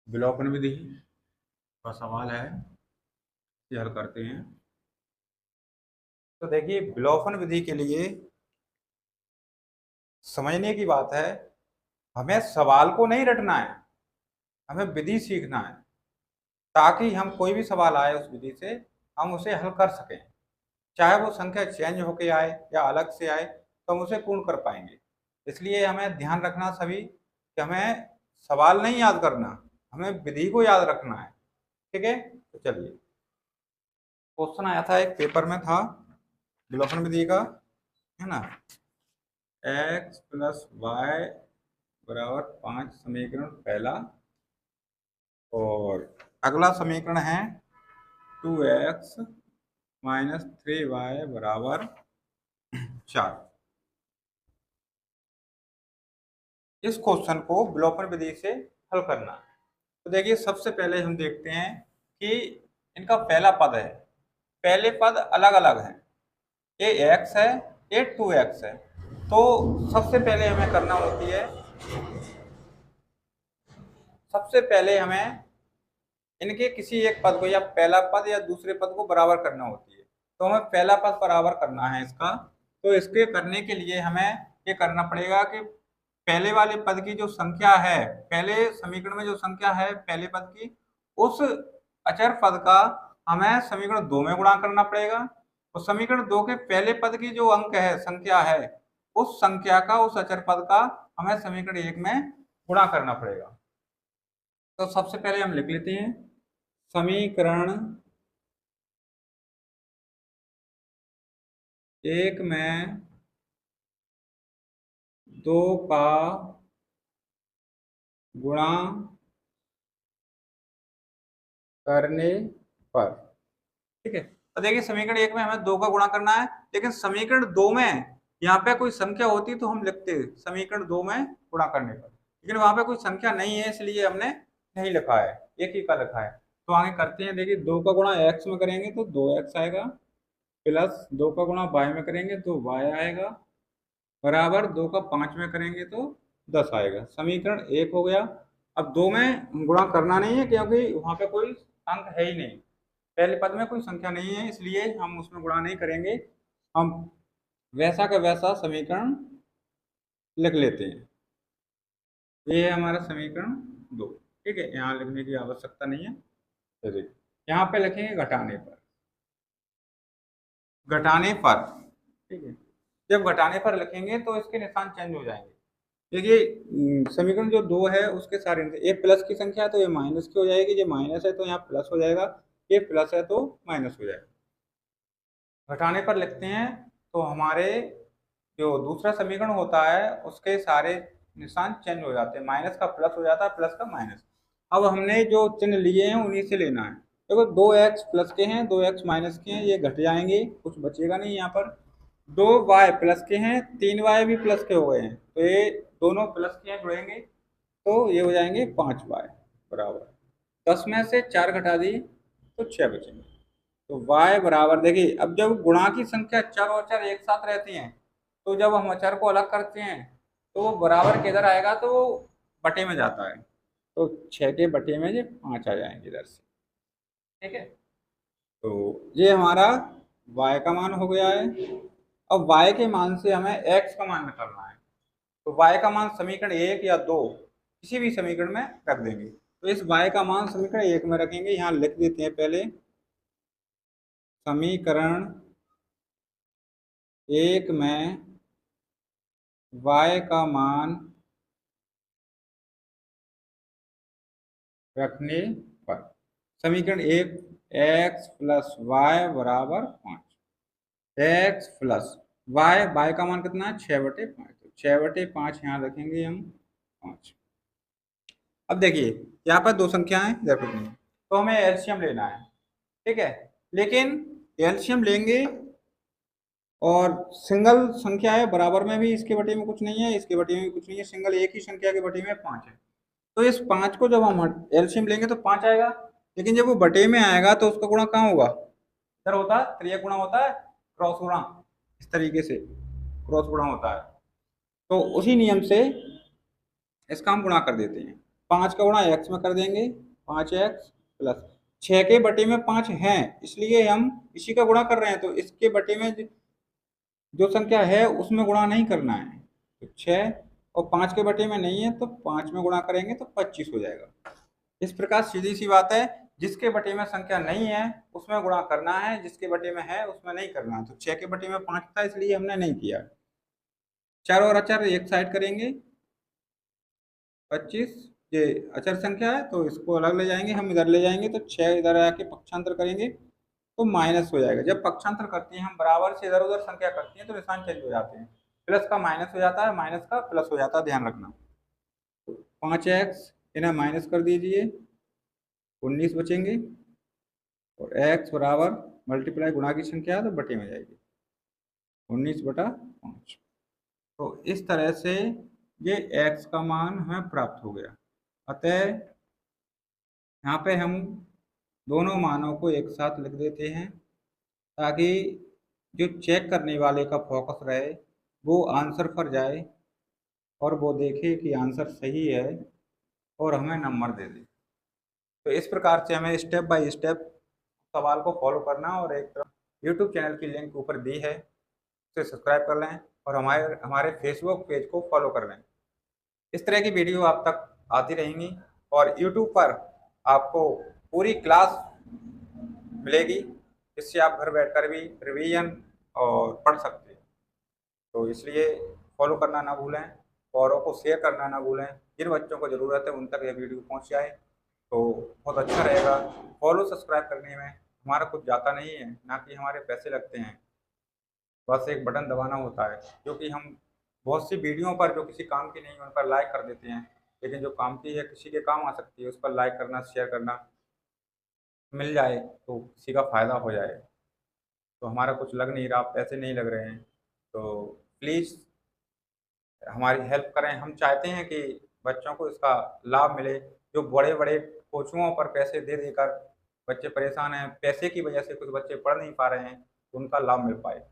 विलोपन विधि का सवाल है, इसे हल करते हैं। तो देखिए, विलोपन विधि के लिए समझने की बात है, हमें सवाल को नहीं रटना है, हमें विधि सीखना है, ताकि हम कोई भी सवाल आए उस विधि से हम उसे हल कर सकें। चाहे वो संख्या चेंज होके आए या अलग से आए, तो हम उसे पूर्ण कर पाएंगे। इसलिए हमें ध्यान रखना सभी कि हमें सवाल नहीं याद करना, हमें विधि को याद रखना है। ठीक है, तो चलिए, क्वेश्चन आया था, एक पेपर में था विलोपन विधि का, है ना। x प्लस वाई बराबर 5 समीकरण पहला, और अगला समीकरण है 2x माइनस 3y बराबर 4। इस क्वेश्चन को विलोपन विधि से हल करना है। तो देखिए, सबसे पहले हम देखते हैं कि इनका पहला पद है, पहले पद अलग अलग हैं, ये x है, ये 2x है। तो सबसे पहले हमें करना होती है, सबसे पहले हमें इनके किसी एक पद को, या पहला पद या दूसरे पद को बराबर करना होती है। तो हमें पहला पद बराबर करना है इसका। तो इसके करने के लिए हमें ये करना पड़ेगा कि पहले वाले पद की जो संख्या है, पहले समीकरण में जो संख्या है पहले पद की, उस अचर पद का हमें समीकरण 2 में गुणा करना पड़ेगा। और समीकरण 2 के पहले पद की जो अंक है, संख्या है, उस संख्या का, उस अचर पद का हमें समीकरण 1 में गुणा करना पड़ेगा। तो सबसे पहले हम लिख लेते हैं, समीकरण 1 में 2 का गुणा करने पर, ठीक है। तो देखिए, समीकरण 1 में हमें 2 का गुणा करना है, लेकिन समीकरण 2 में यहाँ पे कोई संख्या होती तो हम लिखते समीकरण 2 में गुणा करने पर, लेकिन वहां पे कोई संख्या नहीं है, इसलिए हमने नहीं लिखा है, एक ही का लिखा है। तो आगे करते हैं। देखिए, 2 का गुणा x में करेंगे तो 2x आएगा, प्लस 2 का गुणा y में करेंगे तो y आएगा, बराबर 2 का 5 में करेंगे तो 10 आएगा। समीकरण 1 हो गया। अब 2 में गुणा करना नहीं है, क्योंकि वहां पे कोई अंक है ही नहीं, पहले पद में कोई संख्या नहीं है, इसलिए हम उसमें गुणा नहीं करेंगे। हम वैसा का वैसा समीकरण लिख लेते हैं। ये है हमारा समीकरण 2। ठीक है, यहाँ लिखने की आवश्यकता नहीं है। तो देखिए, यहाँ पे लिखेंगे घटाने पर, घटाने पर, ठीक है। जब घटाने पर लिखेंगे तो इसके निशान चेंज हो जाएंगे। देखिए, समीकरण जो 2 है उसके सारे, ये प्लस की संख्या है तो ये माइनस की हो जाएगी, ये माइनस है तो यहाँ प्लस हो जाएगा, ये प्लस है तो माइनस हो जाएगा। घटाने पर लिखते हैं तो हमारे जो दूसरा समीकरण होता है उसके सारे निशान चेंज हो जाते हैं, माइनस का प्लस हो जाता है, प्लस का माइनस। अब हमने जो चिन्ह लिए हैं उन्हीं से लेना है। देखो, 2x प्लस के हैं, 2x माइनस के हैं, ये घट जाएंगे, कुछ बचेगा नहीं यहाँ पर। 2y प्लस के हैं, 3y भी प्लस के हो गए हैं, तो ये दोनों प्लस के हैं, जुड़ेंगे तो ये हो जाएंगे 5y बराबर 10 में से 4 घटा दिए तो 6 बचेंगे। तो y बराबर, देखिए, अब जब गुणा की संख्या चर और चर एक साथ रहती हैं, तो जब हम अचर को अलग करते हैं तो वो बराबर किधर आएगा, तो वो बटे में जाता है, तो 6 के बटे में ये 5 आ जाएंगे इधर से। ठीक है, तो ये हमारा y का मान हो गया है। अब y के मान से हमें x का मान निकालना है। तो y का मान समीकरण 1 या 2 किसी भी समीकरण में रख देंगे। तो इस y का मान समीकरण 1 में रखेंगे, यहाँ लिख देते हैं पहले, समीकरण 1 में y का मान रखने पर, समीकरण 1, x प्लस वाई बराबर 5, एक्स प्लस वाई, वाई का मान कितना है 6/5, तो 6/5 यहाँ रखेंगे हम 5। अब देखिए, यहाँ पर दो संख्याएं इधर कुछ नहीं, तो हमें एलसीएम लेना है। ठीक है, लेकिन एलसीएम लेंगे और सिंगल संख्या है, बराबर में भी इसके बटे में कुछ नहीं है, इसके बटे में भी कुछ नहीं है, सिंगल एक ही संख्या के बटे में 5 है। तो इस 5 को जब हम एलसीएम लेंगे तो 5 आएगा, लेकिन जब वो बटे में आएगा तो उसका गुणा कहाँ होगा, इधर होता है, त्रियक गुणा होता है, क्रॉस गुणा, इस तरीके से क्रॉस गुणा होता है। तो उसी नियम से इसका हम गुणा कर देते हैं। 5 का गुणा x में कर देंगे, 5x प्लस 6 के बटे में 5 हैं, इसलिए हम इसी का गुणा कर रहे हैं, तो इसके बटे में जो संख्या है उसमें गुणा नहीं करना है। तो 6 और 5 के बटे में नहीं है, तो 5 में गुणा करेंगे तो 25 हो जाएगा। इस प्रकार सीधी सी बात है, जिसके बटे में संख्या नहीं है उसमें गुणा करना है, जिसके बटे में है उसमें नहीं करना है। तो 6 के बटे में 5 था, इसलिए हमने नहीं किया। चार और अचर एक साइड करेंगे, 25 ये अचर संख्या है तो इसको अलग ले जाएंगे, हम इधर ले जाएंगे तो 6 इधर आके पक्षांतर करेंगे तो माइनस हो जाएगा। जब पक्षांतर करते हैं हम बराबर से इधर उधर संख्या करते हैं तो निशान चेंज हो जाते हैं, प्लस का माइनस हो जाता है, माइनस का प्लस हो जाता है, ध्यान रखना। 5x इन्हें माइनस कर दीजिए, 19 बचेंगे, और x बराबर मल्टीप्लाई गुणा की संख्या है तो बटे में जाएगी, 19/5। तो इस तरह से ये x का मान हमें प्राप्त हो गया। अतः यहाँ पे हम दोनों मानों को एक साथ लिख देते हैं, ताकि जो चेक करने वाले का फोकस रहे वो आंसर पर जाए और वो देखे कि आंसर सही है और हमें नंबर दे दे। तो इस प्रकार से हमें स्टेप बाय स्टेप सवाल को फॉलो करना, और एक तरफ यूट्यूब चैनल की लिंक ऊपर दी है, उसे सब्सक्राइब कर लें और हमारे फेसबुक पेज को फॉलो कर लें। इस तरह की वीडियो आप तक आती रहेंगी और यूट्यूब पर आपको पूरी क्लास मिलेगी, जिससे आप घर बैठकर भी रिवीजन और पढ़ सकते हैं। तो इसलिए फॉलो करना ना भूलें, औरों को शेयर करना ना भूलें। जिन बच्चों को ज़रूरत है उन तक यह वीडियो पहुंच जाए तो बहुत अच्छा रहेगा। फॉलो सब्सक्राइब करने में हमारा कुछ जाता नहीं है, ना कि हमारे पैसे लगते हैं, बस एक बटन दबाना होता है। क्योंकि हम बहुत सी वीडियो पर जो किसी काम की नहीं उन पर लाइक कर देते हैं, लेकिन जो काम की है, किसी के काम आ सकती है, उस पर लाइक करना, शेयर करना मिल जाए तो किसी का फ़ायदा हो जाए। तो हमारा कुछ लग नहीं रहा, पैसे नहीं लग रहे हैं, तो प्लीज़ हमारी हेल्प करें। हम चाहते हैं कि बच्चों को इसका लाभ मिले। जो बड़े बड़े कोचिंगों पर पैसे दे देकर बच्चे परेशान हैं, पैसे की वजह से कुछ बच्चे पढ़ नहीं पा रहे हैं, उनका लाभ मिल पाए।